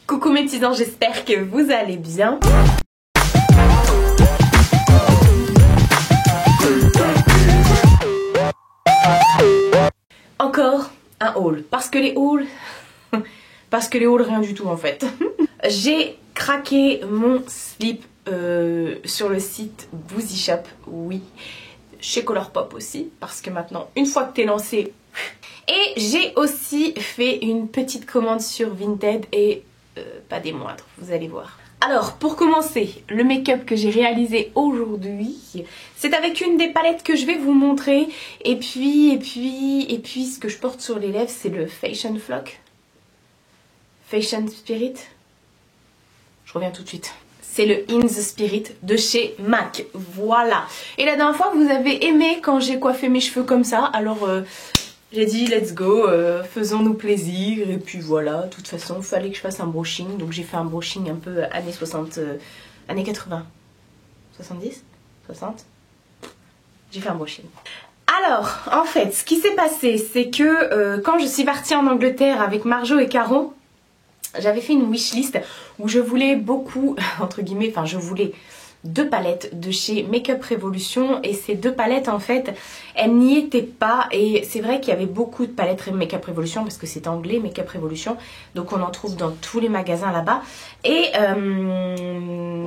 Coucou mes petits anges, j'espère que vous allez bien. Encore un haul, parce que les hauls rien du tout en fait. J'ai craqué mon slip sur le site Boozy Shop, oui, chez Colourpop aussi, parce que maintenant une fois que t'es lancé. Et j'ai aussi fait une petite commande sur Vinted et pas des moindres, vous allez voir. Alors pour commencer, le make-up que j'ai réalisé aujourd'hui, c'est avec une des palettes que je vais vous montrer. Et puis ce que je porte sur les lèvres, c'est le Fashion Flock. Fashion Spirit. Je reviens tout de suite. C'est le In the Spirit de chez MAC. Voilà. Et la dernière fois, vous avez aimé quand j'ai coiffé mes cheveux comme ça. Alors j'ai dit let's go, faisons-nous plaisir. Et puis voilà, de toute façon, il fallait que je fasse un brushing. Donc j'ai fait un brushing un peu années 60, années 80. 70 60. J'ai fait un brushing. Alors, en fait, ce qui s'est passé, c'est que quand je suis partie en Angleterre avec Marjo et Caro, j'avais fait une wishlist où je voulais beaucoup, entre guillemets, enfin je voulais 2 palettes de chez Makeup Revolution. Et ces 2 palettes en fait, elles n'y étaient pas. Et c'est vrai qu'il y avait beaucoup de palettes Makeup Revolution parce que c'est anglais Makeup Revolution. Donc on en trouve dans tous les magasins là-bas. Et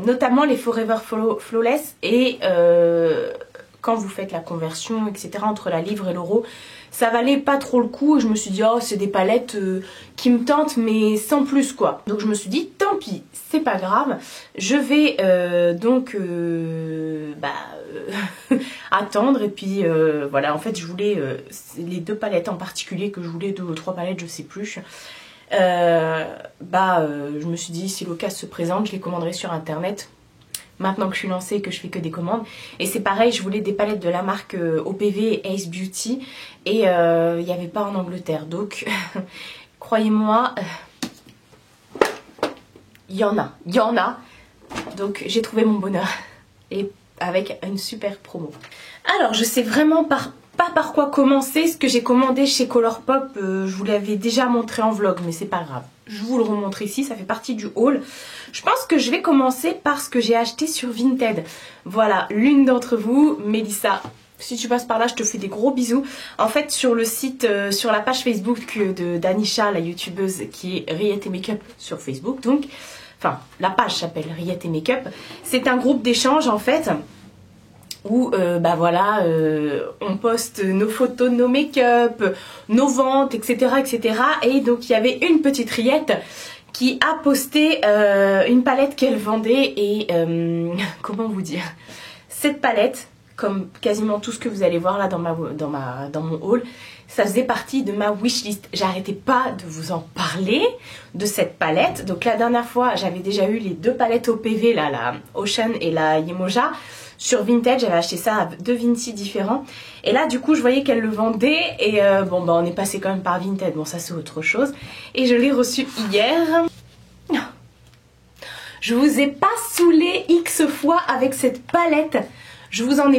notamment les Forever Flawless. Et quand vous faites la conversion, etc. entre la livre et l'euro, ça valait pas trop le coup. Et je me suis dit, oh, c'est des palettes qui me tentent, mais sans plus quoi. Donc je me suis dit, tant pis, c'est pas grave. Je vais attendre. Et puis voilà, en fait, je voulais les 2 palettes en particulier que je voulais, 2 ou 3 palettes, je sais plus. Je me suis dit, si l'occasion se présente, je les commanderai sur internet. Maintenant que je suis lancée et que je fais que des commandes. Et c'est pareil, je voulais des palettes de la marque OPV Ace Beauty. Et il n'y avait pas en Angleterre. Donc, croyez-moi, il y en a. Donc, j'ai trouvé mon bonheur. Et avec une super promo. Alors, je sais vraiment pas par quoi commencer. Ce que j'ai commandé chez Colourpop, je vous l'avais déjà montré en vlog, mais c'est pas grave. Je vous le remontre ici, ça fait partie du haul. Je pense que je vais commencer par ce que j'ai acheté sur Vinted. Voilà, l'une d'entre vous, Mélissa, si tu passes par là, je te fais des gros bisous. En fait, sur le site, sur la page Facebook d'Anisha, la youtubeuse qui est Riette et Makeup sur Facebook, donc, enfin, la page s'appelle Riette et Makeup. C'est un groupe d'échange en fait, où on poste nos photos de nos make-up, nos ventes, etc. Et donc il y avait une petite Riette qui a posté une palette qu'elle vendait. Et comment vous dire, cette palette, comme quasiment tout ce que vous allez voir là dans mon haul, ça faisait partie de ma wishlist. J'arrêtais pas de vous en parler de cette palette. Donc la dernière fois, j'avais déjà eu les 2 palettes OPV, là, la Ocean et la Yemoja. Sur Vinted, j'avais acheté ça à 2 Vinci différents. Et là, du coup, je voyais qu'elle le vendait. Et on est passé quand même par Vinted. Bon, ça, c'est autre chose. Et je l'ai reçu hier. Je vous ai pas saoulé X fois avec cette palette. Je vous en ai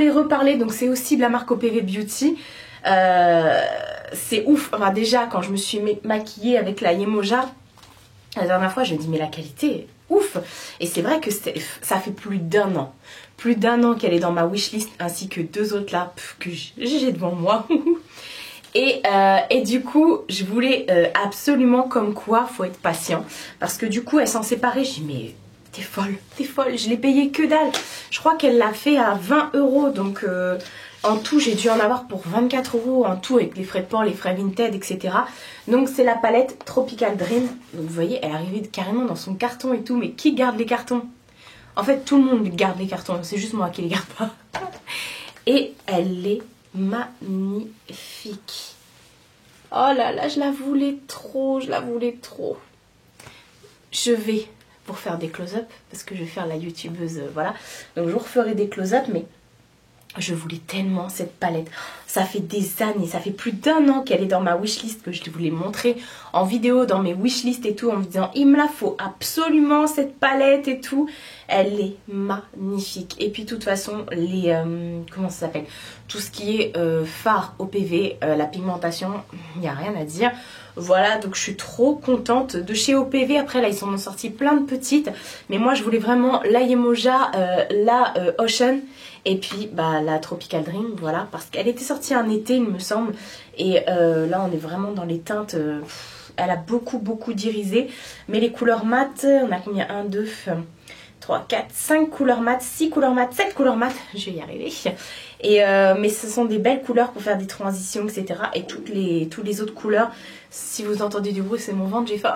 reparlé. Donc, c'est aussi de la marque OPV Beauty. C'est ouf. Enfin, déjà, quand je me suis maquillée avec la Yemoja, la dernière fois, je me dis, mais la qualité... ouf. Et c'est vrai que ça fait plus d'1 an. Plus d'1 an qu'elle est dans ma wishlist, ainsi que 2 autres là que j'ai devant moi. et du coup, je voulais absolument, comme quoi, faut être patient. Parce que du coup, elle s'en séparait. J'ai dit, mais t'es folle. Je l'ai payé que dalle. Je crois qu'elle l'a fait à 20 €. Donc en tout, j'ai dû en avoir pour 24 € en tout, avec les frais de port, les frais Vinted, etc. Donc c'est la palette Tropical Dream. Donc vous voyez, elle est arrivée carrément dans son carton et tout. Mais qui garde les cartons? En fait, tout le monde garde les cartons. C'est juste moi qui les garde pas. Et elle est magnifique. Oh là là, je la voulais trop. Je vais pour faire des close-up, parce que je vais faire la youtubeuse, voilà. Donc je vous referai des close-up, mais... je voulais tellement cette palette. Ça fait des années, ça fait plus d'1 an qu'elle est dans ma wishlist, que je voulais montrer en vidéo dans mes wishlists et tout, en me disant il me la faut absolument cette palette et tout. Elle est magnifique. Et puis de toute façon, les comment ça s'appelle, tout ce qui est fard OPV, la pigmentation, il n'y a rien à dire. Voilà, donc je suis trop contente. De chez OPV, après là ils sont sortis plein de petites. Mais moi je voulais vraiment la Yemoja, la Ocean et puis bah, la Tropical Dream, voilà. Parce qu'elle était sortie un été il me semble. Et là on est vraiment dans les teintes... elle a beaucoup d'irisé. Mais les couleurs mat, on a combien? 1, 2... 3, 4, 5 couleurs mat, 6 couleurs mat, 7 couleurs mat, je vais y arriver. Et mais ce sont des belles couleurs pour faire des transitions, etc. Et toutes les autres couleurs, si vous entendez du bruit, c'est mon ventre, j'ai faim.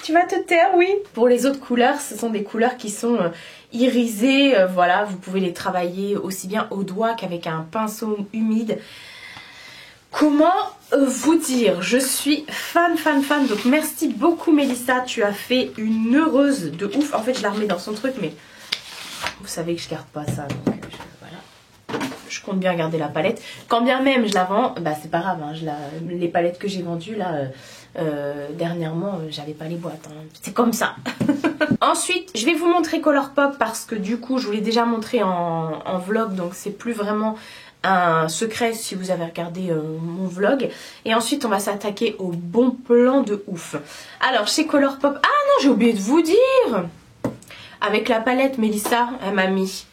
Tu vas te taire, oui. Pour les autres couleurs, ce sont des couleurs qui sont irisées. Voilà, vous pouvez les travailler aussi bien au doigt qu'avec un pinceau humide. Comment vous dire, je suis fan. Donc merci beaucoup Mélissa, tu as fait une heureuse de ouf. En fait je la remets dans son truc mais vous savez que je garde pas ça. Donc voilà. Je compte bien garder la palette. Quand bien même je la vends, bah c'est pas grave. Hein, les palettes que j'ai vendues là dernièrement, j'avais pas les boîtes. Hein. C'est comme ça. Ensuite je vais vous montrer Colourpop parce que du coup je vous l'ai déjà montré en vlog. Donc c'est plus vraiment... un secret si vous avez regardé mon vlog. Et ensuite on va s'attaquer au bon plan de ouf. Alors chez Colourpop, ah non j'ai oublié de vous dire, avec la palette Mélissa elle m'a mis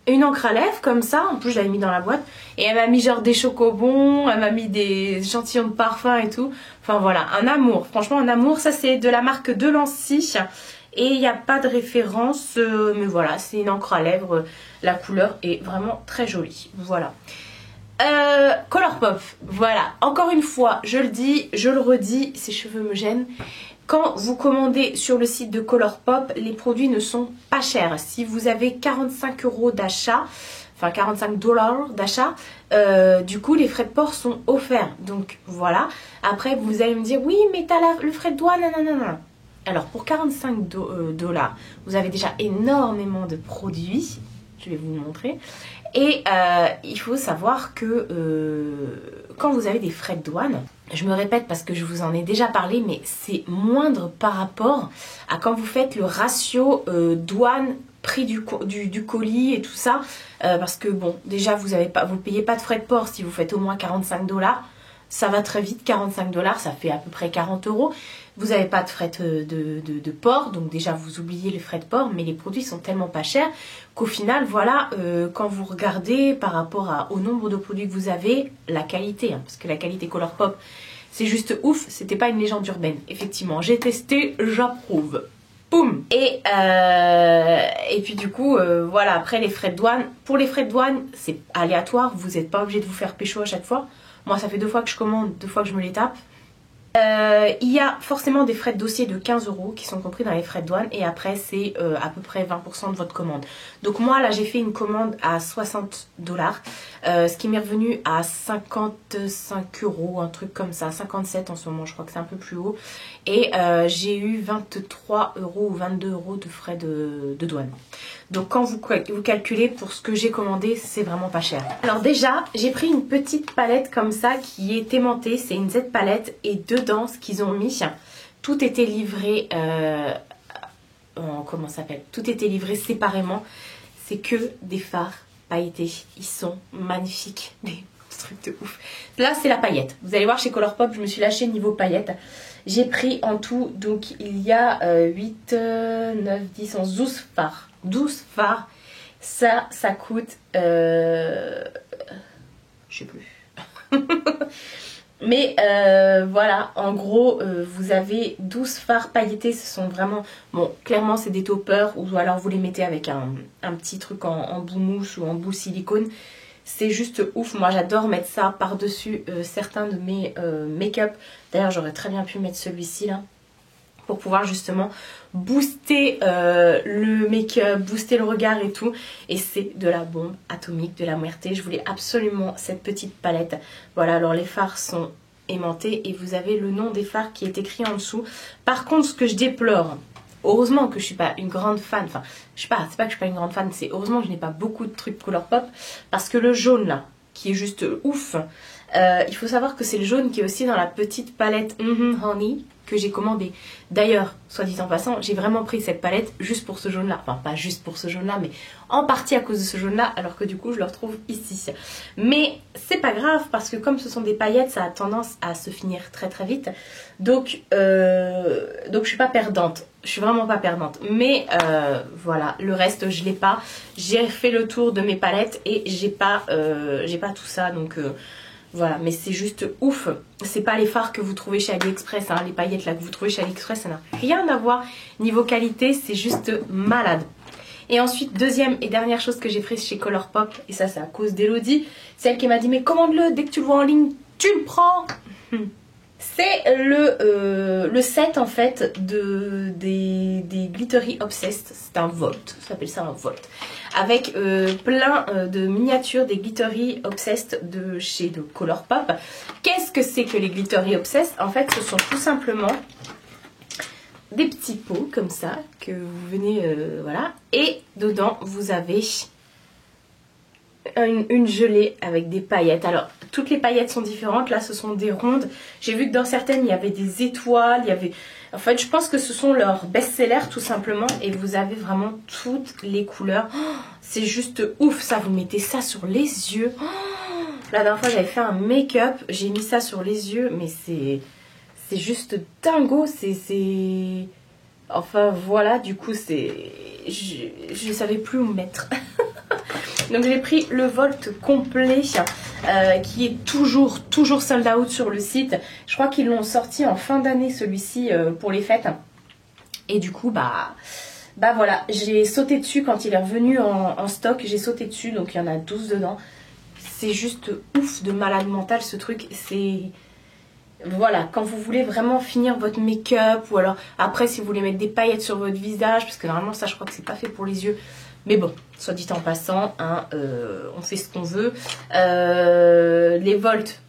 une encre à lèvres comme ça, en plus je l'avais mis dans la boîte, et elle m'a mis genre des chocobons, elle m'a mis des échantillons de parfum et tout. Enfin voilà, un amour, franchement un amour. Ça c'est de la marque De Lancy. Et il n'y a pas de référence, mais voilà, c'est une encre à lèvres. La couleur est vraiment très jolie. Voilà. Colourpop, voilà. Encore une fois, je le dis, je le redis, ces cheveux me gênent. Quand vous commandez sur le site de Colourpop, les produits ne sont pas chers. Si vous avez 45 € d'achat, enfin 45 $ d'achat, du coup les frais de port sont offerts. Donc voilà. Après vous allez me dire, oui mais t'as le frais de douane, non. Alors pour 45 $, vous avez déjà énormément de produits, je vais vous le montrer. Et il faut savoir que quand vous avez des frais de douane, je me répète parce que je vous en ai déjà parlé, mais c'est moindre par rapport à quand vous faites le ratio douane, prix du colis et tout ça. Parce que bon, déjà vous payez pas de frais de port si vous faites au moins 45 $. Ça va très vite, 45 $, ça fait à peu près 40 €. Vous n'avez pas de frais de port, donc déjà vous oubliez les frais de port, mais les produits sont tellement pas chers qu'au final, voilà, quand vous regardez par rapport au nombre de produits que vous avez, la qualité, hein, parce que la qualité Colourpop, c'est juste ouf, c'était pas une légende urbaine. Effectivement, j'ai testé, j'approuve. Boum. Et puis du coup, voilà, après les frais de douane, pour les frais de douane, c'est aléatoire, vous n'êtes pas obligé de vous faire pécho à chaque fois. Moi, ça fait 2 fois que je commande, 2 fois que je me les tape. Il y a forcément des frais de dossier de 15 € qui sont compris dans les frais de douane. Et après, c'est à peu près 20% de votre commande. Donc moi, là, j'ai fait une commande à 60 $. Ce qui m'est revenu à 55 €, un truc comme ça. 57 en ce moment, je crois que c'est un peu plus haut. Et j'ai eu 23 € ou 22 € de frais de douane. Donc quand vous calculez pour ce que j'ai commandé, c'est vraiment pas cher. Alors déjà, j'ai pris une petite palette comme ça qui est aimantée. C'est une Z palette et dedans, ce qu'ils ont mis, tout était livré... comment ça s'appelle? Tout était livré séparément. C'est que des fards pailletés. Ils sont magnifiques. Des trucs de ouf. Là, c'est la paillette. Vous allez voir chez Colourpop, je me suis lâchée niveau paillettes. J'ai pris en tout, donc il y a 8, 9, 10, 11, 12 fards. 12 fards. Ça coûte... je sais plus. Mais voilà, en gros, vous avez 12 fards pailletés. Ce sont vraiment... Bon, clairement, c'est des toppers. Ou alors, vous les mettez avec un petit truc en bout mousse ou en bout silicone. C'est juste ouf. Moi, j'adore mettre ça par-dessus certains de mes make-up. D'ailleurs, j'aurais très bien pu mettre celui-ci, là. Pour pouvoir justement booster le make-up, booster le regard et tout. Et c'est de la bombe atomique, de la muerte. Je voulais absolument cette petite palette. Voilà, alors les fards sont aimantés et vous avez le nom des fards qui est écrit en dessous. Par contre, ce que je déplore, heureusement que je suis pas une grande fan, enfin, je sais pas, c'est pas que je suis pas une grande fan, c'est heureusement que je n'ai pas beaucoup de trucs Colourpop. Parce que le jaune là, qui est juste ouf, il faut savoir que c'est le jaune qui est aussi dans la petite palette Honey. que j'ai commandé. D'ailleurs, soit dit en passant, j'ai vraiment pris cette palette juste pour ce jaune là. Enfin, pas juste pour ce jaune là, mais en partie à cause de ce jaune là, alors que du coup je le retrouve ici. Mais c'est pas grave, parce que comme ce sont des paillettes, ça a tendance à se finir très très vite. Donc je suis pas perdante. Je suis vraiment pas perdante. Mais voilà, le reste je l'ai pas. J'ai fait le tour de mes palettes et j'ai pas tout ça. Donc voilà, mais c'est juste ouf. C'est pas les fards que vous trouvez chez AliExpress, hein. Les paillettes là que vous trouvez chez AliExpress, ça n'a rien à voir niveau qualité, c'est juste malade. Et ensuite, deuxième et dernière chose que j'ai prise chez Colourpop, et ça c'est à cause d'Elodie, c'est elle qui m'a dit mais commande-le, dès que tu le vois en ligne, tu le prends. C'est le set en fait des Glittery Obsessed, c'est un Volt, ça s'appelle ça un Volt, avec plein de miniatures des Glittery Obsessed de chez Colourpop. Qu'est-ce que c'est que les Glittery Obsessed? En fait, ce sont tout simplement des petits pots comme ça que vous venez, voilà, et dedans vous avez une gelée avec des paillettes. Alors toutes les paillettes sont différentes, là ce sont des rondes. J'ai vu que dans certaines il y avait des étoiles, il y avait... En fait je pense que ce sont leurs best-sellers tout simplement, et vous avez vraiment toutes les couleurs. Oh, c'est juste ouf ça, vous mettez ça sur les yeux. Oh, la dernière fois j'avais fait un make-up, j'ai mis ça sur les yeux, mais c'est juste dingo, c'est... Enfin voilà, du coup c'est... Je savais plus où me mettre. Donc j'ai pris le Volt complet qui est toujours sold out sur le site. Je crois qu'ils l'ont sorti en fin d'année celui-ci pour les fêtes. Et du coup bah voilà, j'ai sauté dessus quand il est revenu en stock. J'ai sauté dessus, donc il y en a 12 dedans. C'est juste ouf de malade mental ce truc. C'est... Voilà, quand vous voulez vraiment finir votre make-up, ou alors après si vous voulez mettre des paillettes sur votre visage, parce que normalement ça je crois que c'est pas fait pour les yeux. Mais bon, soit dit en passant, hein, on fait ce qu'on veut. Les Volt,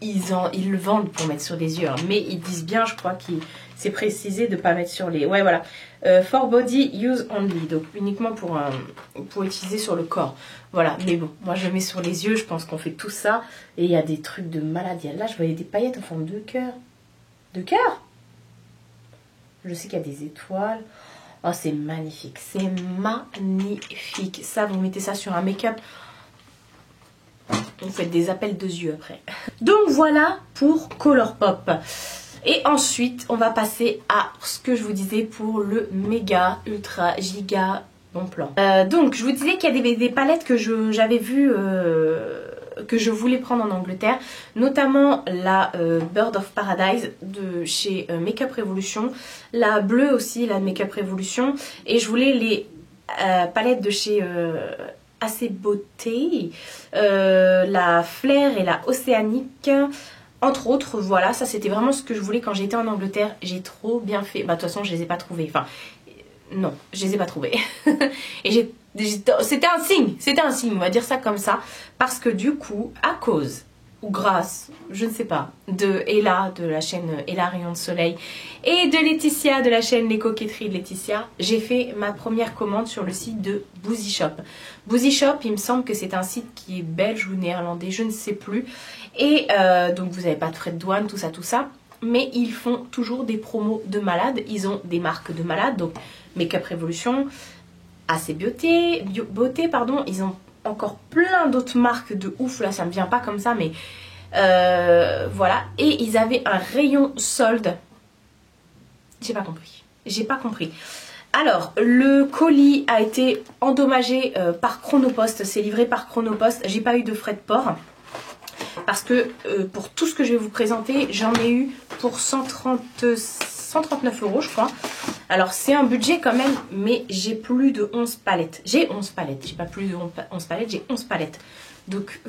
ils le vendent pour mettre sur les yeux, hein, mais ils disent bien, je crois que c'est précisé de ne pas mettre sur les... Ouais, voilà. For body use only, donc uniquement pour utiliser sur le corps. Voilà, mais bon, moi je mets sur les yeux, je pense qu'on fait tout ça. Et il y a des trucs de malade. Là, je voyais des paillettes en forme de cœur. De cœur? Je sais qu'il y a des étoiles. Oh, c'est magnifique, c'est magnifique. Ça, vous mettez ça sur un make-up, vous faites des appels de yeux après. Donc voilà pour Colourpop. Et ensuite, on va passer à ce que je vous disais pour le méga, ultra, giga bon plan. Donc, je vous disais qu'il y a des palettes que j'avais vues... que je voulais prendre en Angleterre, notamment la Bird of Paradise de chez Makeup Revolution, la bleue aussi, la Makeup Revolution, et je voulais les palettes de chez Assez Beauté, la Flair et la Océanique, entre autres. Voilà, ça c'était vraiment ce que je voulais quand j'étais en Angleterre. J'ai trop bien fait, bah de toute façon je les ai pas trouvées, enfin non, je les ai pas trouvées. Et c'était un signe, on va dire ça comme ça, parce que du coup, à cause ou grâce, je ne sais pas, de Ella de la chaîne Ella Rayon de Soleil et de Laetitia de la chaîne Les Coquetteries de Laetitia, j'ai fait ma première commande sur le site de Boozy Shop. Boozy Shop, il me semble que c'est un site qui est belge ou néerlandais, je ne sais plus, et donc vous n'avez pas de frais de douane, tout ça, mais ils font toujours des promos de malades, ils ont des marques de malades, donc Makeup Revolution, Assez Beauté, pardon, ils ont encore plein d'autres marques de ouf, là ça me vient pas comme ça, mais voilà, et ils avaient un rayon solde. J'ai pas compris. Alors, le colis a été endommagé par Chronopost, c'est livré par Chronopost, j'ai pas eu de frais de port. Parce que pour tout ce que je vais vous présenter, j'en ai eu pour 139 € je crois. Alors c'est un budget quand même, mais j'ai plus de 11 palettes. J'ai 11 palettes, j'ai pas plus de 11 palettes, j'ai 11 palettes. Donc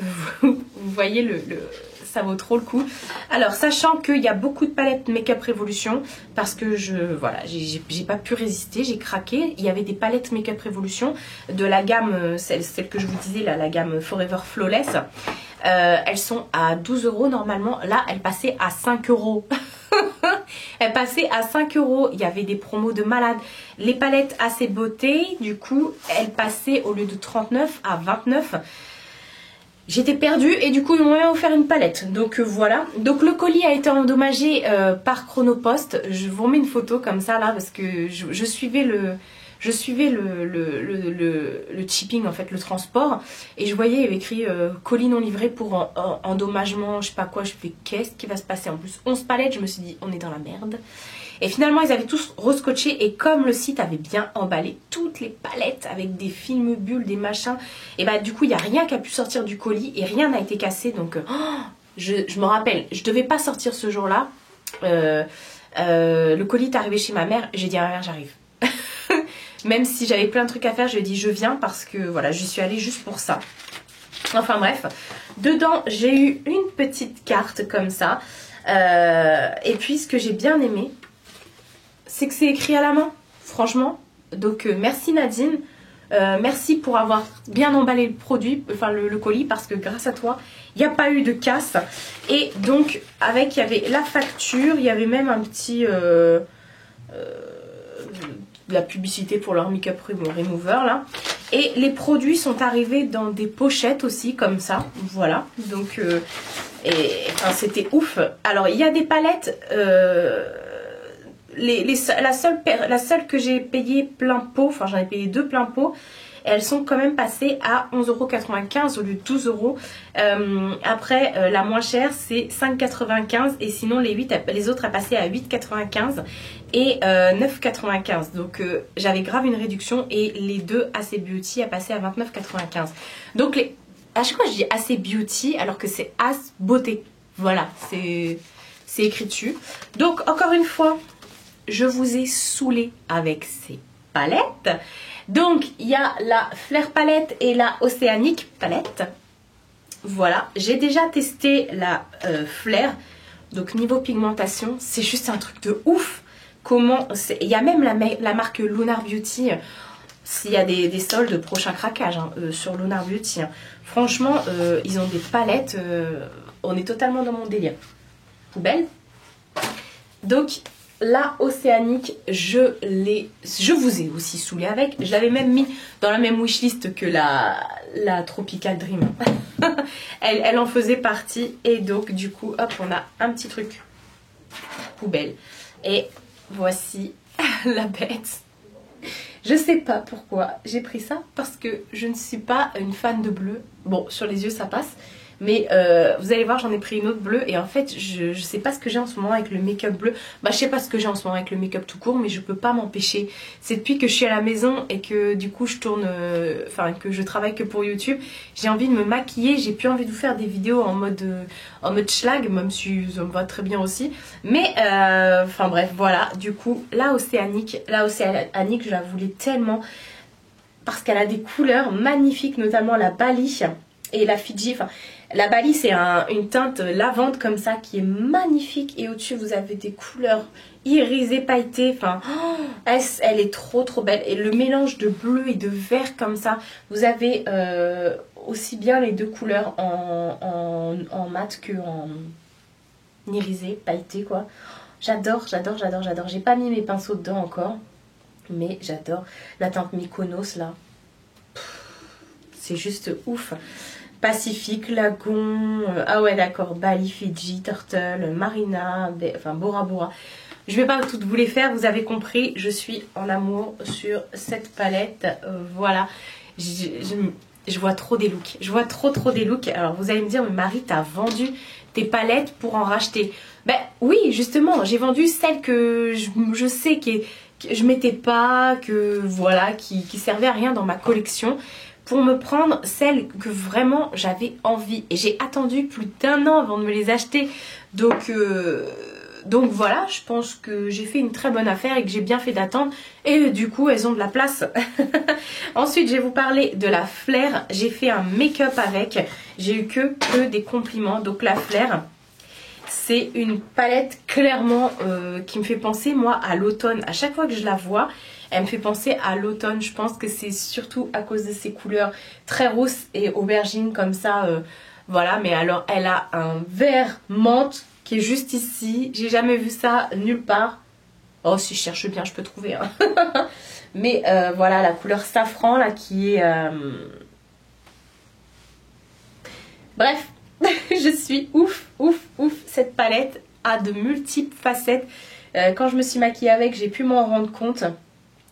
vous voyez, ça vaut trop le coup. Alors sachant qu'il y a beaucoup de palettes Makeup Revolution, parce que voilà, j'ai pas pu résister, j'ai craqué. Il y avait des palettes Makeup Revolution de la gamme, celle que je vous disais là, la gamme Forever Flawless. Elles sont à 12 € normalement. Là, elles passaient à 5 €. Elles passaient à 5 €. Il y avait des promos de malade. Les palettes Assez Beauté, du coup, elles passaient au lieu de 39 à 29. j'étais perdue et du coup ils m'ont offert une palette. Donc voilà. Donc le colis a été endommagé par Chronopost. Je vous remets une photo comme ça là parce que je suivais le shipping en fait, le transport, et je voyais il y avait écrit colis non livré pour endommagement, je sais pas quoi. Je fais qu'est-ce qui va se passer, en plus 11 palettes, je me suis dit on est dans la merde. Et finalement ils avaient tous rescotché, et comme le site avait bien emballé toutes les palettes avec des films bulles, des machins, et bah du coup il n'y a rien qui a pu sortir du colis et rien n'a été cassé. Donc je me rappelle, je devais pas sortir ce jour là, le colis est arrivé chez ma mère, j'ai dit à ma mère j'arrive. Même si j'avais plein de trucs à faire, je lui ai dit je viens parce que voilà, je suis allée juste pour ça. Enfin bref, dedans j'ai eu une petite carte comme ça. Et puis ce que j'ai bien aimé, c'est que c'est écrit à la main, franchement. Donc merci Nadine, merci pour avoir bien emballé le produit, enfin le colis, parce que grâce à toi, il n'y a pas eu de casse. Et donc avec, il y avait la facture, il y avait même un petit... de la publicité pour leur make-up remover là, et les produits sont arrivés dans des pochettes aussi comme ça, voilà. Donc enfin, c'était ouf. Alors il y a des palettes, la seule que j'ai payé plein pot, enfin j'en ai payé 2 plein pot, elles sont quand même passées à 11,95 € au lieu de 12 €. Après, la moins chère, c'est 5,95 €. Et sinon, les autres, à passer à 8,95 € et 9,95 €. Donc, j'avais grave une réduction. Et les deux AC Beauty à passer à 29,95 €. Donc, à chaque fois, je dis AC Beauty alors que c'est As Beauté. Voilà, c'est écrit dessus. Donc, encore une fois, je vous ai saoulé avec ces palettes. Donc il y a la Flair palette et la Océanique palette. Voilà, j'ai déjà testé la Flair. Donc niveau pigmentation, c'est juste un truc de ouf. Comment il y a même la marque Lunar Beauty. S'il y a des soldes, prochain craquage hein, sur Lunar Beauty. Hein. Franchement, ils ont des palettes. On est totalement dans mon délire. Poubelle. Donc la Océanique, je vous ai aussi saoulé avec. Je l'avais même mis dans la même wishlist que la Tropical Dream. elle en faisait partie. Et donc du coup, hop, on a un petit truc poubelle. Et voici la bête. Je sais pas pourquoi j'ai pris ça, parce que je ne suis pas une fan de bleu. Bon, sur les yeux ça passe. Mais vous allez voir, j'en ai pris une autre bleue. Et en fait, je sais pas ce que j'ai en ce moment avec le make-up bleu. Bah, je sais pas ce que j'ai en ce moment avec le make-up tout court, mais je peux pas m'empêcher. C'est depuis que je suis à la maison et que du coup je tourne, enfin que je travaille que pour YouTube. J'ai envie de me maquiller. J'ai plus envie de vous faire des vidéos en mode schlag, même si ça me va très bien aussi. Mais enfin bref, voilà. Du coup, la Océanique, je la voulais tellement parce qu'elle a des couleurs magnifiques, notamment la Bali et la Fiji. Enfin, la Bali, c'est une teinte lavande comme ça qui est magnifique. Et au-dessus, vous avez des couleurs irisées, pailletées. Enfin, elle est trop belle. Et le mélange de bleu et de vert comme ça. Vous avez aussi bien les deux couleurs en mat que en irisé, pailleté quoi. J'adore. J'ai pas mis mes pinceaux dedans encore. Mais j'adore. La teinte Mykonos là. C'est juste ouf. Pacifique, Lagon, ah ouais d'accord, Bali, Fiji, Turtle, Marina, enfin Bora Bora. Je vais pas toutes vous les faire, vous avez compris, je suis en amour sur cette palette. Voilà, je vois trop des looks, je vois trop des looks. Alors vous allez me dire, mais Marie, t'as vendu tes palettes pour en racheter? Ben oui, justement, j'ai vendu celles que je sais que je mettais pas, que voilà, qui servaient à rien dans ma collection, pour me prendre celles que vraiment j'avais envie. Et j'ai attendu plus d'1 an avant de me les acheter. Donc voilà, je pense que j'ai fait une très bonne affaire et que j'ai bien fait d'attendre. Et du coup, elles ont de la place. Ensuite, je vais vous parler de la Flair. J'ai fait un make-up avec. J'ai eu que des compliments. Donc la Flair, c'est une palette clairement qui me fait penser moi à l'automne. À chaque fois que je la vois, elle me fait penser à l'automne. Je pense que c'est surtout à cause de ses couleurs très rousses et aubergines comme ça. Voilà, mais alors elle a un vert menthe qui est juste ici. J'ai jamais vu ça nulle part. Oh, si je cherche bien, je peux trouver. Hein. Mais voilà, la couleur safran là qui est... Bref, je suis ouf, ouf, ouf. Cette palette a de multiples facettes. Quand je me suis maquillée avec, j'ai pu m'en rendre compte.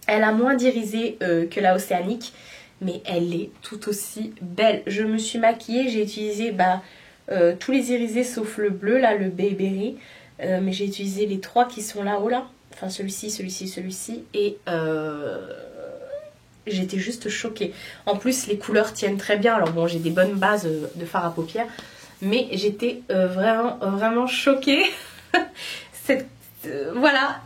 Elle a moins d'irisé que la océanique, mais elle est tout aussi belle. Je me suis maquillée, j'ai utilisé tous les irisés sauf le bleu, là, le Bayberry. Mais j'ai utilisé les trois qui sont là-haut, là. Enfin, celui-ci, celui-ci, celui-ci. Et j'étais juste choquée. En plus, les couleurs tiennent très bien. Alors bon, j'ai des bonnes bases de fard à paupières. Mais j'étais vraiment, vraiment choquée. Voilà.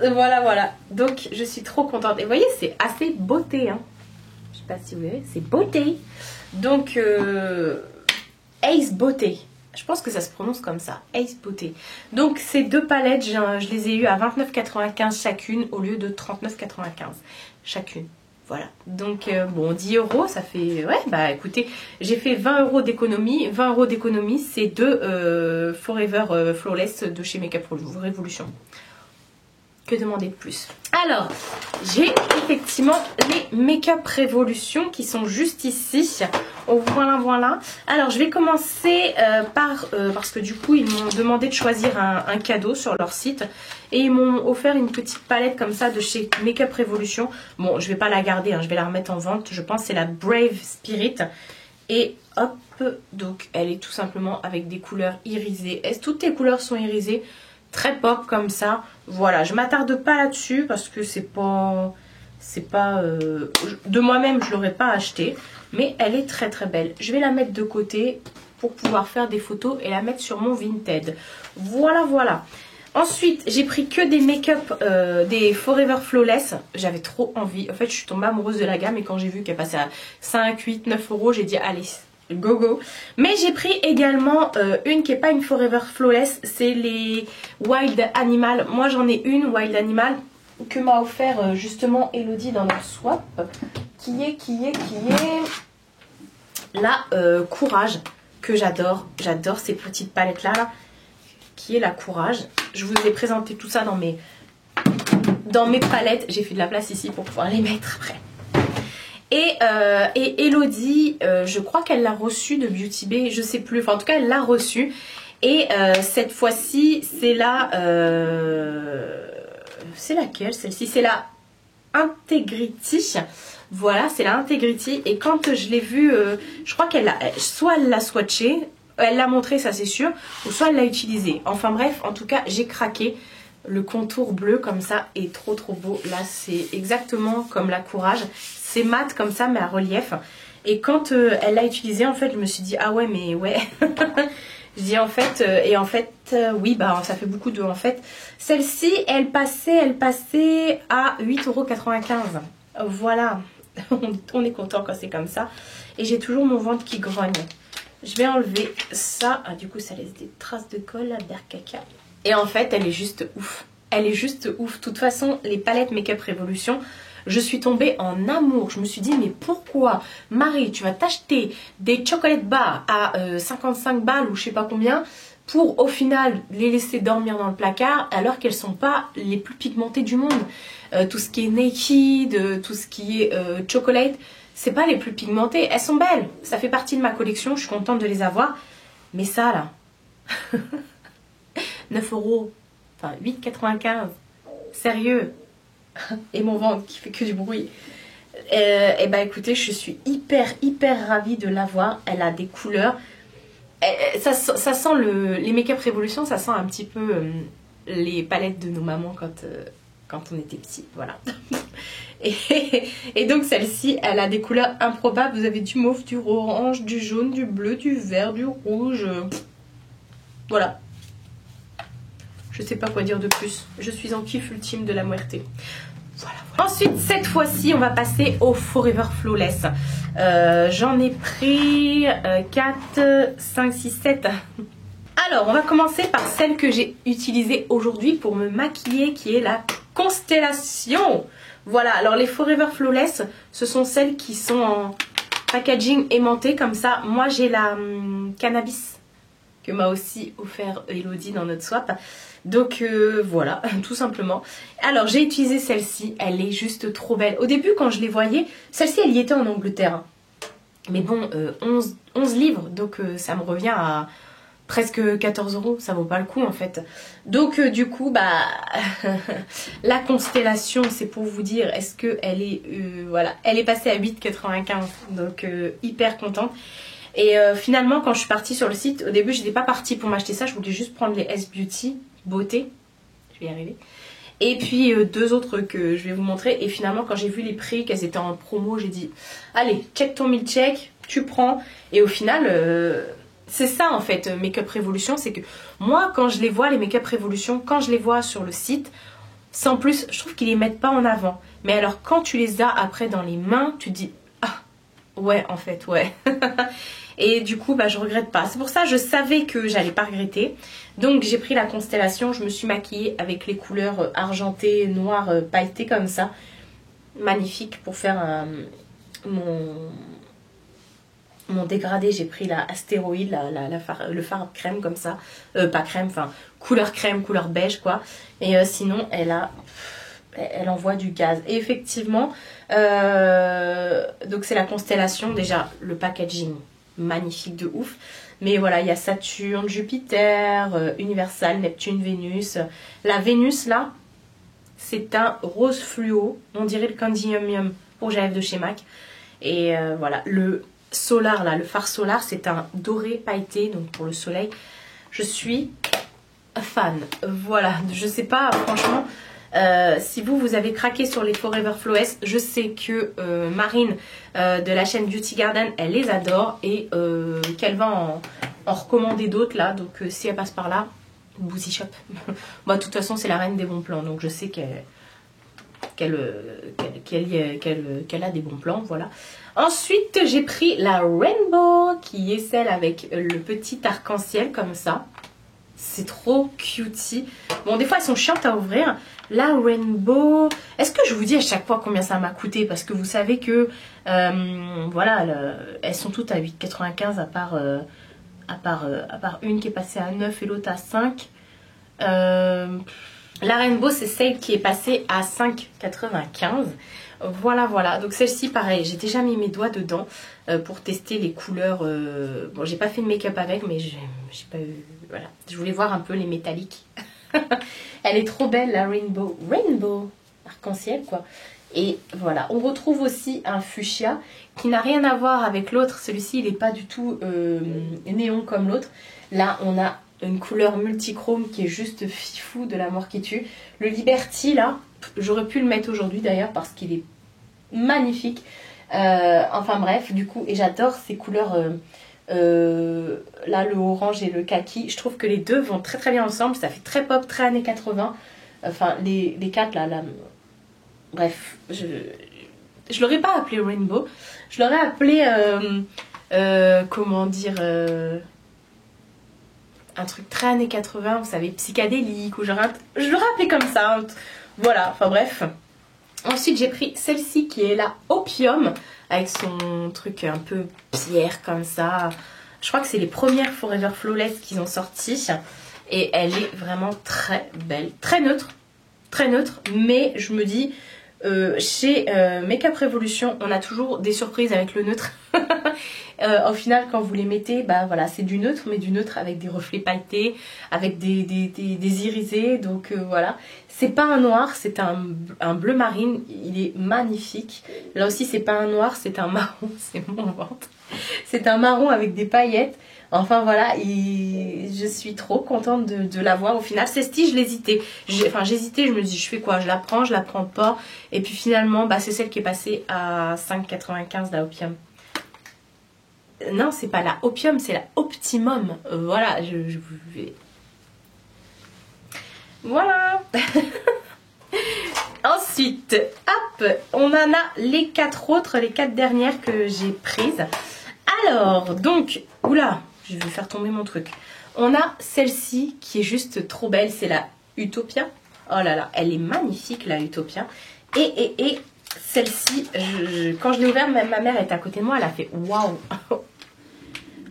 Donc, je suis trop contente. Et vous voyez, c'est assez beauté. Hein. Je sais pas si vous verrez, c'est beauté. Donc, Ace Beauté. Je pense que ça se prononce comme ça, Ace Beauté. Donc ces deux palettes, je les ai eues à 29,95 chacune au lieu de 39,95 chacune. Voilà, donc bon, 10 €, ça fait... Ouais, bah écoutez, j'ai fait 20 € d'économie. 20 € d'économie, c'est deux Forever Flawless de chez Makeup Revolution. Que demander de plus? Alors, j'ai effectivement les Makeup Revolution qui sont juste ici. Oh, voilà. Alors, je vais commencer parce que du coup, ils m'ont demandé de choisir un cadeau sur leur site. Et ils m'ont offert une petite palette comme ça de chez Makeup Revolution. Bon, je vais pas la garder, hein, je vais la remettre en vente. Je pense que c'est la Brave Spirit. Et hop, donc elle est tout simplement avec des couleurs irisées. Toutes les couleurs sont irisées. Très pop comme ça. Voilà, je m'attarde pas là-dessus parce que c'est pas de moi-même, je l'aurais pas acheté, mais elle est très très belle. Je vais la mettre de côté pour pouvoir faire des photos et la mettre sur mon Vinted. Voilà. Ensuite, j'ai pris que des make-up, des Forever Flawless. J'avais trop envie. En fait, je suis tombée amoureuse de la gamme et quand j'ai vu qu'elle passait à 5, 8, 9 €, j'ai dit allez, go. Mais j'ai pris également une qui n'est pas une Forever Flawless, c'est les Wild Animal. Moi j'en ai une Wild Animal que m'a offert justement Elodie dans notre swap, qui est la Courage, que j'adore ces petites palettes là, qui est la Courage. Je vous ai présenté tout ça dans mes palettes, j'ai fait de la place ici pour pouvoir les mettre après. Et Elodie, je crois qu'elle l'a reçue de Beauty Bay, je sais plus, enfin en tout cas elle l'a reçue. Et cette fois-ci, c'est la... c'est laquelle celle-ci? C'est la Integrity. Voilà, c'est la Integrity. Et quand je l'ai vue, je crois qu'elle l'a... Soit elle l'a swatché, elle l'a montré, ça c'est sûr, ou soit elle l'a utilisé. Enfin bref, en tout cas, j'ai craqué. Le contour bleu comme ça est trop beau. Là, c'est exactement comme la Courage. C'est mat comme ça, mais à relief. Et quand elle l'a utilisé, en fait, je me suis dit, ah ouais, mais ouais. Je dis en fait, oui, bah ça fait beaucoup de en fait. Celle-ci, elle passait à 8,95 €. Voilà. On est content quand c'est comme ça. Et j'ai toujours mon ventre qui grogne. Je vais enlever ça. Ah, du coup, ça laisse des traces de colle, la bercaca. Et en fait, elle est juste ouf. Elle est juste ouf. De toute façon, les palettes Makeup Revolution, je suis tombée en amour. Je me suis dit, mais pourquoi, Marie, tu vas t'acheter des chocolate bars à 55 balles ou je sais pas combien pour au final les laisser dormir dans le placard alors qu'elles sont pas les plus pigmentées du monde. Tout ce qui est Naked, tout ce qui est chocolate, c'est pas les plus pigmentées. Elles sont belles. Ça fait partie de ma collection. Je suis contente de les avoir. Mais ça, là... 9 €, enfin 8,95 €, sérieux, et mon ventre qui fait que du bruit. Et bah écoutez, je suis hyper ravie de l'avoir. Elle a des couleurs, ça sent les Makeup Revolution, ça sent un petit peu les palettes de nos mamans quand on était petits, voilà. Et donc celle-ci, elle a des couleurs improbables. Vous avez du mauve, du orange, du jaune, du bleu, du vert, du rouge, voilà. Je sais pas quoi dire de plus. Je suis en kiff ultime de la muerte. Voilà. Ensuite, cette fois-ci, on va passer au Forever Flawless. J'en ai pris 4, 5, 6, 7. Alors, on va commencer par celle que j'ai utilisée aujourd'hui pour me maquiller, qui est la Constellation. Voilà, alors les Forever Flawless, ce sont celles qui sont en packaging aimanté comme ça. Moi, j'ai la Cannabis que m'a aussi offert Elodie dans notre swap. Donc voilà, tout simplement. Alors j'ai utilisé celle-ci, elle est juste trop belle. Au début quand je les voyais, celle-ci elle y était en Angleterre. Mais bon, 11 livres, donc ça me revient à presque 14 €, ça vaut pas le coup en fait. Donc du coup, bah, la constellation, c'est pour vous dire, est-ce que elle est, voilà, elle est passée à 8,95, donc hyper contente. Et finalement, quand je suis partie sur le site, au début, j'étais pas partie pour m'acheter ça, je voulais juste prendre les S-Beauty Beauté, je vais y arriver. Et puis deux autres que je vais vous montrer. Et finalement, quand j'ai vu les prix, qu'elles étaient en promo, j'ai dit, allez, check ton milkshake, tu prends. Et au final, c'est ça en fait, Make-up Revolution, c'est que moi, quand je les vois, les Make-up Revolution, quand je les vois sur le site, sans plus, je trouve qu'ils les mettent pas en avant. Mais alors, quand tu les as après dans les mains, tu te dis, ah, ouais, en fait, ouais. Et du coup, bah, je regrette pas. C'est pour ça que je savais que j'allais pas regretter. Donc, j'ai pris la constellation. Je me suis maquillée avec les couleurs argentées, noires, pailletées comme ça. Magnifique pour faire mon dégradé. J'ai pris la astéroïde, le fard crème comme ça. Pas crème, enfin, couleur crème, couleur beige, quoi. Et sinon, elle envoie du gaz. Et effectivement, donc c'est la constellation. Déjà, le packaging magnifique de ouf. Mais voilà, il y a Saturne, Jupiter, Universal, Neptune, Vénus. La Vénus, là, c'est un rose fluo. On dirait le Candy Yum Yum rouge à lèvres de chez MAC. Et voilà, le solar, là, le fard solar, c'est un doré pailleté, donc pour le soleil. Je suis fan. Voilà, je sais pas, franchement... si vous avez craqué sur les Forever Flow S, je sais que Marine de la chaîne Beauty Garden, elle les adore et qu'elle va en recommander d'autres là. Donc si elle passe par là, Boozy Shop. Moi de toute façon c'est la reine des bons plans, donc je sais qu'elle a des bons plans, voilà. Ensuite j'ai pris la Rainbow, qui est celle avec le petit arc-en-ciel comme ça. C'est trop cutie. Bon, des fois, elles sont chiantes à ouvrir. La Rainbow... Est-ce que je vous dis à chaque fois combien ça m'a coûté? Parce que vous savez que... voilà, elles sont toutes à 8,95 à part une qui est passée à 9 et l'autre à 5. La Rainbow, c'est celle qui est passée à 5,95. Voilà, voilà. Donc celle-ci, pareil, j'ai déjà mis mes doigts dedans pour tester les couleurs. Bon, j'ai pas fait de make-up avec, mais j'ai pas eu... Voilà. Je voulais voir un peu les métalliques. Elle est trop belle, la Rainbow. Rainbow, arc-en-ciel, quoi. Et voilà. On retrouve aussi un fuchsia qui n'a rien à voir avec l'autre. Celui-ci, il n'est pas du tout néon comme l'autre. Là, on a une couleur multichrome qui est juste fifou, de la mort qui tue. Le Liberty, là, j'aurais pu le mettre aujourd'hui d'ailleurs parce qu'il est magnifique. Enfin bref, du coup, et j'adore ces couleurs... là, le orange et le kaki. Je trouve que les deux vont très très bien ensemble. Ça fait très pop, très années 80. Enfin, les quatre, là... Bref, je l'aurais pas appelé Rainbow. Je l'aurais appelé... comment dire... un truc très années 80, vous savez, psychédélique, ou je l'aurais appelé comme ça. Voilà, enfin bref. Ensuite, j'ai pris celle-ci qui est la Opium, avec son truc un peu pierre comme ça. Je crois que c'est les premières Forever Flawless qu'ils ont sorties. Et elle est vraiment très belle. Très neutre, mais je me dis... chez Make-up Revolution, on a toujours des surprises avec le neutre. Au final, quand vous les mettez, bah voilà, c'est du neutre, mais du neutre avec des reflets pailletés, avec des irisés. Donc voilà, c'est pas un noir, c'est un bleu marine. Il est magnifique. Là aussi, c'est pas un noir, c'est un marron. C'est mon ventre. C'est un marron avec des paillettes. Enfin voilà, je suis trop contente de l'avoir au final. Celle-ci, je l'hésitais. J'hésitais, je me dis, je fais quoi? Je la prends pas. Et puis finalement, bah, c'est celle qui est passée à 5,95, la Opium. Non, c'est pas la Opium, c'est la Optimum. Voilà, je vous vais... Voilà. Ensuite, hop, on en a les 4 autres, les 4 dernières que j'ai prises. Alors, donc, oula, je vais faire tomber mon truc. On a celle-ci qui est juste trop belle, c'est la Utopia. Oh là là, elle est magnifique, la Utopia. Et celle-ci, quand je l'ai ouverte, même ma mère était à côté de moi, elle a fait waouh.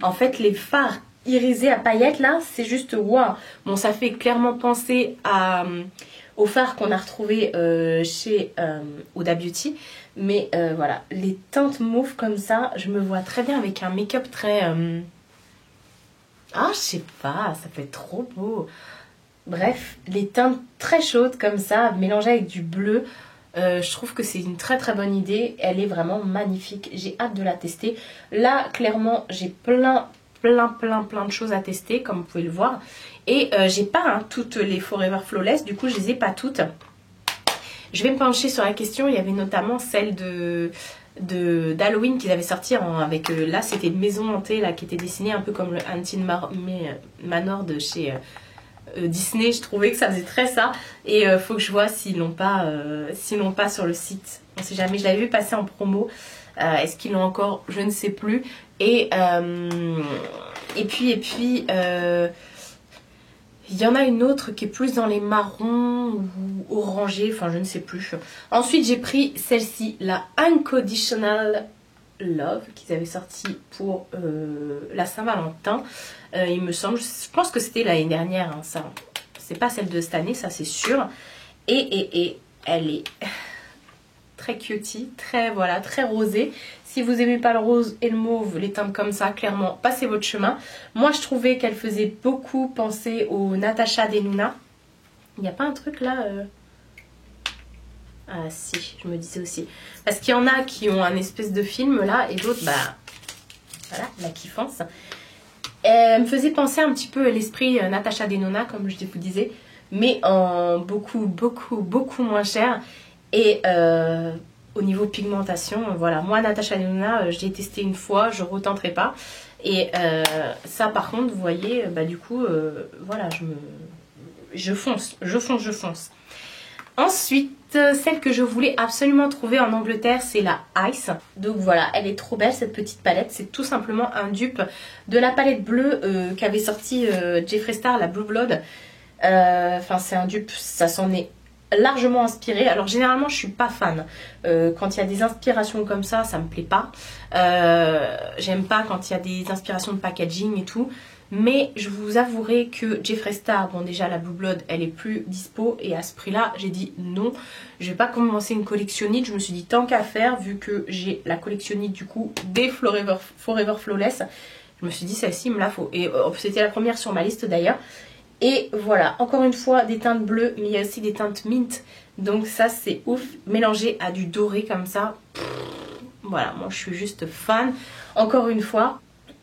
En fait, les fards irisés à paillettes, là, c'est juste waouh. Bon, ça fait clairement penser au fard qu'on a retrouvé chez Huda Beauty. Mais voilà, les teintes mauves comme ça, je me vois très bien avec un make-up très... Ah, je sais pas, ça peut être trop beau. Bref, les teintes très chaudes comme ça, mélangées avec du bleu, je trouve que c'est une très très bonne idée. Elle est vraiment magnifique, j'ai hâte de la tester. Là, clairement, j'ai plein de choses à tester, comme vous pouvez le voir. Et j'ai pas hein, toutes les Forever Flawless, du coup je les ai pas toutes. Je vais me pencher sur la question, il y avait notamment celle d'Halloween qu'ils avaient sorti avec là c'était une maison hantée là qui était dessinée un peu comme le Haunted Manor de chez Disney. Je trouvais que ça faisait très ça et faut que je vois s'ils l'ont pas sur le site. On sait jamais, je l'avais vu passer en promo. Est-ce qu'ils l'ont encore? Je ne sais plus. Et puis il y en a une autre qui est plus dans les marrons ou orangés, enfin je ne sais plus. Ensuite j'ai pris celle-ci, la Unconditional Love, qu'ils avaient sorti pour la Saint-Valentin. Il me semble, je pense que c'était l'année dernière, hein, ça. C'est pas celle de cette année, ça c'est sûr. Et elle est très cutie, très voilà, très rosée. Si vous aimez pas le rose et le mauve, les teintes comme ça, clairement, passez votre chemin. Moi, je trouvais qu'elle faisait beaucoup penser au Natasha Denona. Il n'y a pas un truc là Ah si, je me disais aussi. Parce qu'il y en a qui ont un espèce de film là, et d'autres, bah, voilà, la kiffance. Elle me faisait penser un petit peu à l'esprit Natasha Denona, comme je vous disais, mais en beaucoup moins cher. Et au niveau pigmentation, voilà, moi Natasha Denona, je l'ai testé une fois, je ne retenterai pas. Et ça par contre, vous voyez, bah du coup, voilà, je fonce. Ensuite, celle que je voulais absolument trouver en Angleterre, c'est la Ice. Donc voilà, elle est trop belle cette petite palette. C'est tout simplement un dupe de la palette bleue qu'avait sorti Jeffree Star, la Blue Blood. Enfin, c'est un dupe, ça s'en est largement inspiré. Alors généralement je suis pas fan quand il y a des inspirations comme ça me plaît pas. J'aime pas quand il y a des inspirations de packaging et tout, mais je vous avouerai que Jeffree Star, bon déjà la Blue Blood elle est plus dispo et à ce prix là j'ai dit non, je vais pas commencer une collectionnite. Je me suis dit tant qu'à faire, vu que j'ai la collectionnite du coup des Forever Flawless, je me suis dit celle-ci il me la faut, et c'était la première sur ma liste d'ailleurs. Et voilà, encore une fois, des teintes bleues, mais il y a aussi des teintes mint. Donc ça, c'est ouf. Mélangé à du doré comme ça. Voilà, moi, je suis juste fan. Encore une fois,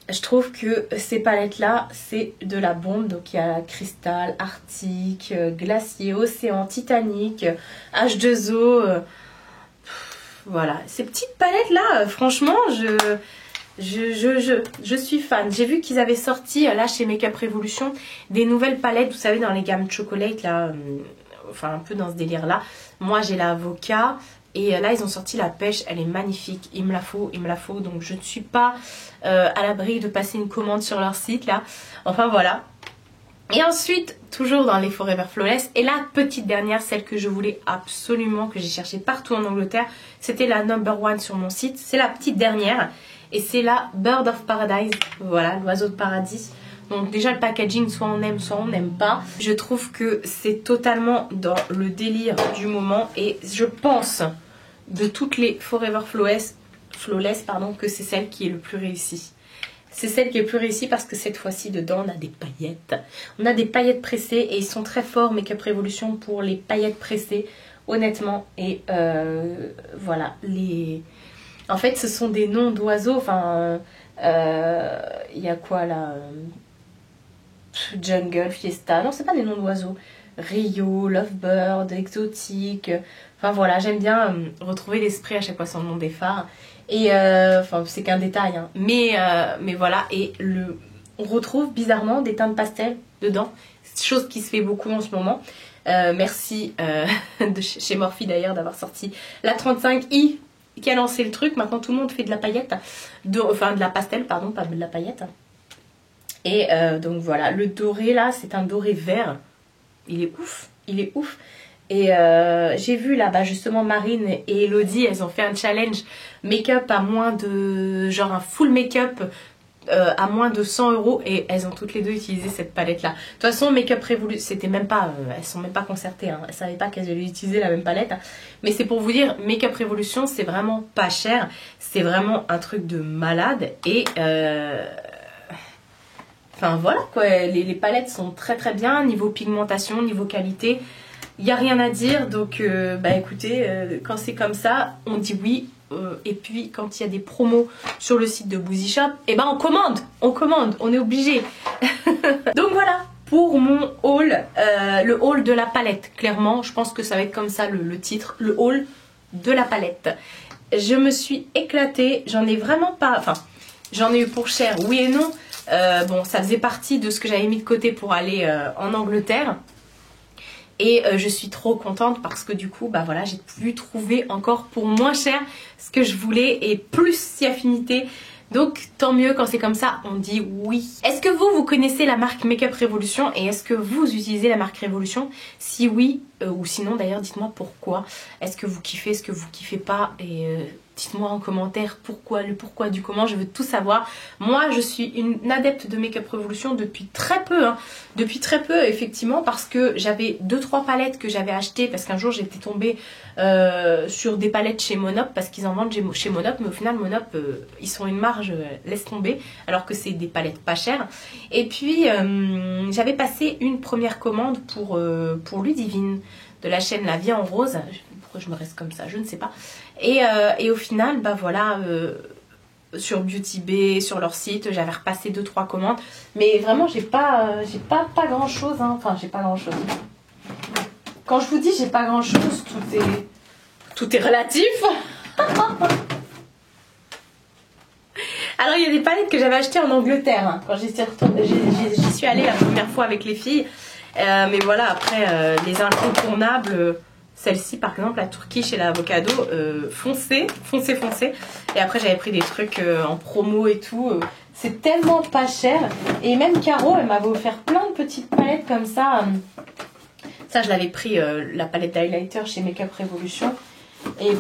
je trouve que ces palettes-là, c'est de la bombe. Donc il y a Cristal, Arctique, Glacier, Océan, Titanic, H2O. Voilà, ces petites palettes-là, franchement, je suis fan. J'ai vu qu'ils avaient sorti là chez Makeup Revolution des nouvelles palettes, vous savez, dans les gammes chocolate là, enfin un peu dans ce délire là. Moi j'ai la avocat et là ils ont sorti la pêche, elle est magnifique, il me la faut. Donc je ne suis pas à l'abri de passer une commande sur leur site là. Enfin voilà. Et ensuite, toujours dans les Forever Flawless, et la petite dernière, celle que je voulais absolument, que j'ai cherché partout en Angleterre, c'était la #1 sur mon site. C'est la petite dernière. Et c'est la Bird of Paradise, voilà, l'oiseau de paradis. Donc déjà le packaging, soit on aime, soit on n'aime pas. Je trouve que c'est totalement dans le délire du moment. Et je pense, de toutes les Forever Flawless, pardon, que c'est celle qui est le plus réussie. C'est celle qui est le plus réussie parce que cette fois-ci, dedans, on a des paillettes. On a des paillettes pressées et ils sont très forts, Makeup Revolution, pour les paillettes pressées, honnêtement. Et voilà, en fait, ce sont des noms d'oiseaux. Enfin, il y a quoi là? Jungle, Fiesta. Non, c'est pas des noms d'oiseaux. Rio, Lovebird, Exotique. Enfin voilà, j'aime bien retrouver l'esprit à chaque fois sur le nom des phares. Et enfin, c'est qu'un détail, hein. Mais voilà. Et on retrouve bizarrement des teintes pastel dedans. Chose qui se fait beaucoup en ce moment. Merci chez Morphe d'ailleurs d'avoir sorti la 35i. Qui a lancé le truc. Maintenant tout le monde fait de la paillette, enfin de la pastel, pardon, pas de la paillette. Et donc voilà, le doré là, c'est un doré vert. Il est ouf. Et j'ai vu là-bas justement Marine et Elodie, elles ont fait un challenge make-up à moins de, genre un full make-up à moins de 100 € et elles ont toutes les deux utilisé cette palette là. De toute façon Makeup Revolution, c'était même pas, elles sont même pas concertées, hein. Elles savaient pas qu'elles allaient utiliser la même palette. Mais c'est pour vous dire, Makeup Revolution c'est vraiment pas cher, c'est vraiment un truc de malade et enfin voilà quoi, les palettes sont très très bien, niveau pigmentation, niveau qualité, il n'y a rien à dire. Donc bah écoutez, quand c'est comme ça, on dit oui. Et puis quand il y a des promos sur le site de Boozy Shop, et ben on commande, on est obligé. Donc voilà pour mon haul, le haul de la palette. Clairement, je pense que ça va être comme ça le titre, le haul de la palette. Je me suis éclatée, j'en ai vraiment pas, enfin j'en ai eu pour cher, oui et non. Bon, ça faisait partie de ce que j'avais mis de côté pour aller en Angleterre. Et je suis trop contente parce que du coup, bah voilà, j'ai pu trouver encore pour moins cher ce que je voulais et plus si affinité. Donc tant mieux quand c'est comme ça, on dit oui. Est-ce que vous connaissez la marque Makeup Revolution et est-ce que vous utilisez la marque Revolution? Si oui, ou sinon d'ailleurs dites-moi pourquoi. Est-ce que vous kiffez, est-ce que vous kiffez pas? Et dites-moi en commentaire pourquoi, le pourquoi du comment, je veux tout savoir. Moi je suis une adepte de Makeup Revolution depuis très peu, hein. Depuis très peu effectivement, parce que j'avais 2-3 palettes que j'avais achetées parce qu'un jour j'étais tombée sur des palettes chez Monop parce qu'ils en vendent chez Monop, mais au final Monop ils sont une marge, laisse tomber, alors que c'est des palettes pas chères. Et puis j'avais passé une première commande pour Ludivine de la chaîne La Vie en Rose. Pourquoi je me reste comme ça, je ne sais pas. Et au final, bah voilà, sur Beauty Bay, sur leur site, j'avais repassé 2-3 commandes. Mais vraiment, j'ai pas grand chose, hein. Enfin, j'ai pas grand chose. Quand je vous dis j'ai pas grand chose, tout est relatif. Alors il y a des palettes que j'avais achetées en Angleterre, hein, quand j'y suis allée la première fois avec les filles. Mais voilà, après les incontournables, celle-ci par exemple, la Turkish et l'avocado, foncez. Et après j'avais pris des trucs en promo et tout. C'est tellement pas cher. Et même Caro, elle m'avait offert plein de petites palettes comme ça. Ça je l'avais pris, la palette d'highlighter chez Makeup Revolution. Et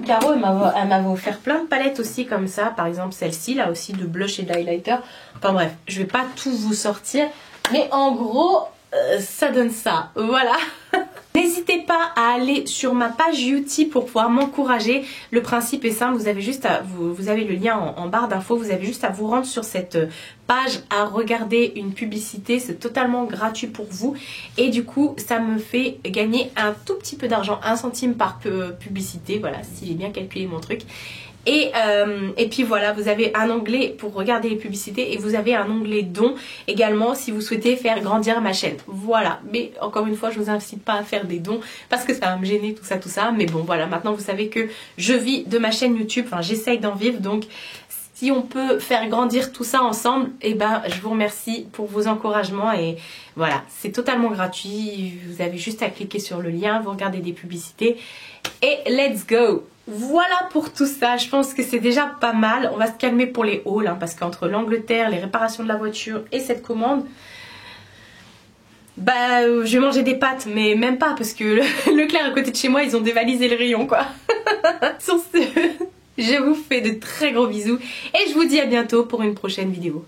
Caro, elle m'avait offert plein de palettes aussi comme ça. Par exemple celle-ci, là aussi de blush et d'highlighter. Enfin bref, je vais pas tout vous sortir. Mais en gros, ça donne ça. Voilà. N'hésitez pas à aller sur ma page Youty pour pouvoir m'encourager. Le principe est simple, vous avez juste à, vous avez le lien en barre d'infos, vous avez juste à vous rendre sur cette page, à regarder une publicité, c'est totalement gratuit pour vous. Et du coup, ça me fait gagner un tout petit peu d'argent, 1 centime par publicité, voilà, si j'ai bien calculé mon truc. Et puis voilà, vous avez un onglet pour regarder les publicités et vous avez un onglet dons également si vous souhaitez faire grandir ma chaîne. Voilà, mais encore une fois, je vous incite pas à faire des dons parce que ça va me gêner tout ça. Mais bon, voilà, maintenant vous savez que je vis de ma chaîne YouTube, enfin j'essaye d'en vivre, donc si on peut faire grandir tout ça ensemble, et ben je vous remercie pour vos encouragements et voilà, c'est totalement gratuit, vous avez juste à cliquer sur le lien, vous regardez des publicités et let's go. Voilà pour tout ça, je pense que c'est déjà pas mal. On va se calmer pour les hauls, hein, parce qu'entre l'Angleterre, les réparations de la voiture et cette commande, bah je vais manger des pâtes, mais même pas, parce que Leclerc à côté de chez moi, ils ont dévalisé le rayon quoi. Sur ce, je vous fais de très gros bisous et je vous dis à bientôt pour une prochaine vidéo.